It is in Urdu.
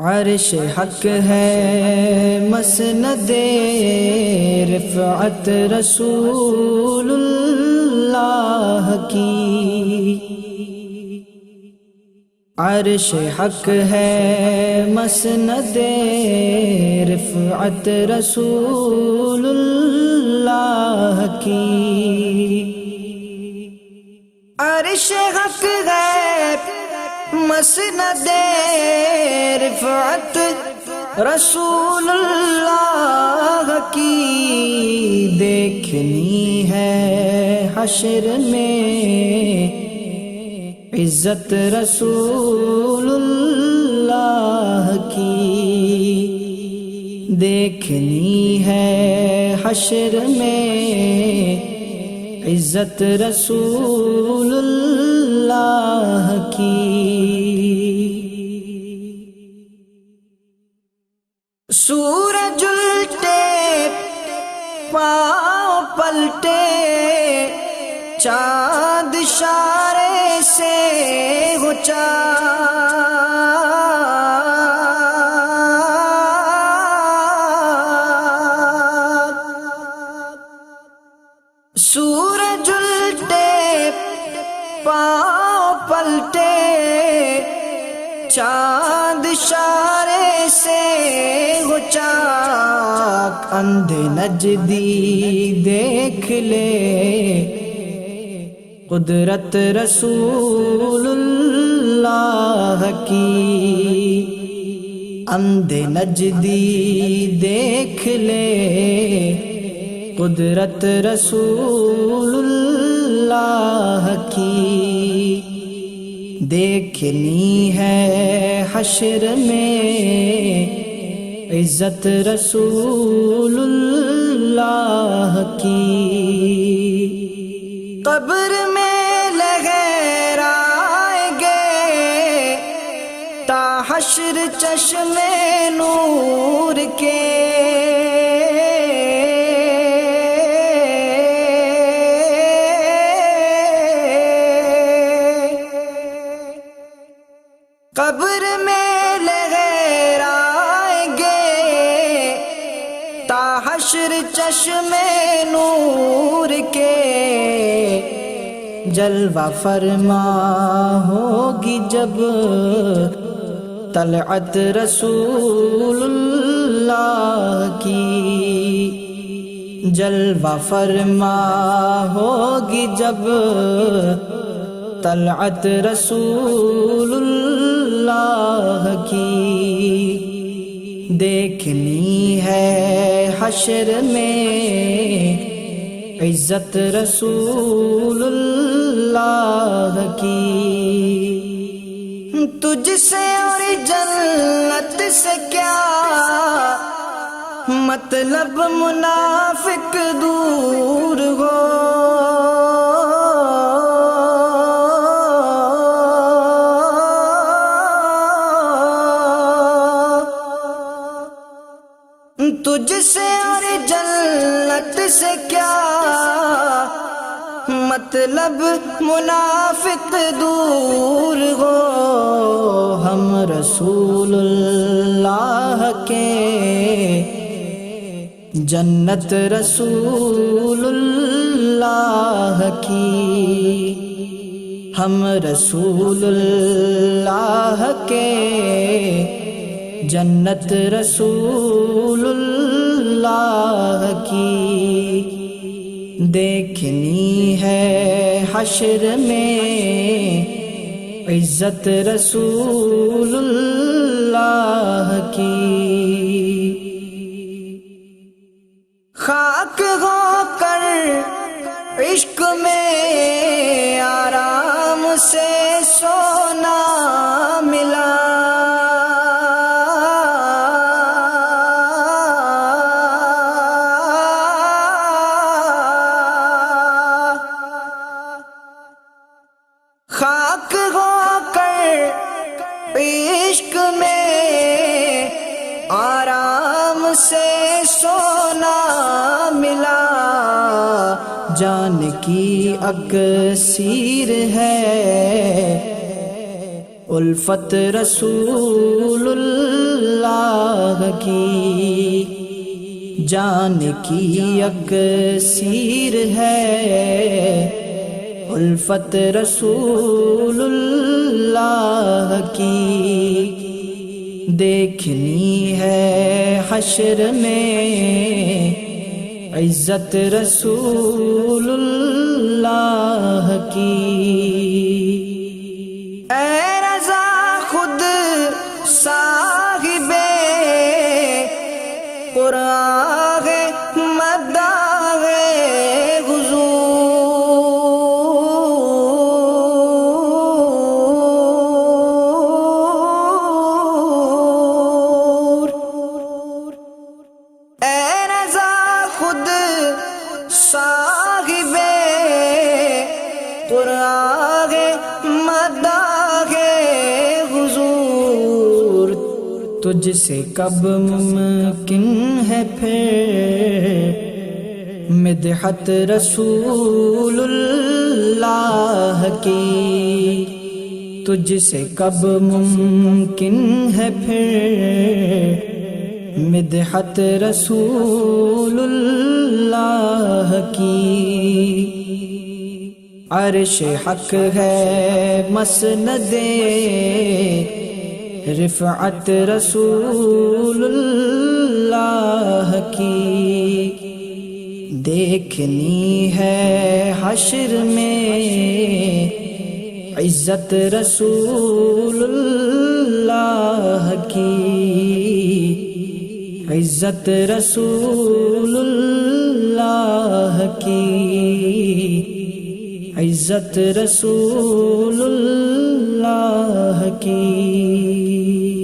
عرش حق ہے مسند رفعت رسول اللہ کی، عرش حق ہے مسند رفعت رسول اللہ کی، عرش حق ہے مسند رفعت رسول اللہ کی، دیکھنی ہے حشر میں عزت رسول اللہ کی، دیکھنی ہے حشر میں عزت رسول اللہ کی۔ سورج الٹے پاؤں پلٹے چاند اشارے سے ہو چاند، سورج الٹے پاؤں پلٹے چاند اشارے سے ہو چاک، اندھے نجدی دیکھ لے قدرت رسول اللہ کی، اندھے نجدی دیکھ لے قدرت رسول اللہ کی، دیکھنی ہے حشر میں عزت رسول اللہ کی، قبر میں لہرائیں گے تا حشر چشم نور کے، قبر میں لہرائیں گے تا حشر چشم نور کے، جلوہ فرما ہوگی جب طلعت رسول اللہ کی، جلوہ فرما ہوگی جب طلعت رسول اللہ کی، دیکھنی ہے حشر میں عزت رسول اللہ کی، تجھ سے اور جنت سے کیا مطلب منافق دور ہو، تجھ سے اور جنت سے کیا مطلب منافق دور ہو، ہم رسول اللہ کے جنت رسول اللہ کی، ہم رسول اللہ کے جنت رسول اللہ کی، دیکھنی ہے حشر میں عزت رسول اللہ کی، خاک ہو کر عشق میں آرام سے سونا ملا، خاک ہو کر عشق میں آرام سے سونا ملا، جان کی اکسیر ہے الفت رسول اللہ کی جان کی اکسیر ہے الفت رسول اللہ کی دیکھنی ہے حشر میں عزت رسول اللہ کی اے رضا خود صاحب قرآن مداح حضور اے رضا خود صاحب قرآن مداح حضور تجھ سے کب ممکن ہے پھر مدحت رسول اللہ کی تجھ سے کب ممکن ہے پھر مدحت رسول اللہ کی عرش حق ہے مسند رفعت رسول اللہ کی دیکھنی ہے حشر میں عزت رسول اللہ کی عزت رسول اللہ کی عزت رسول اللہ کی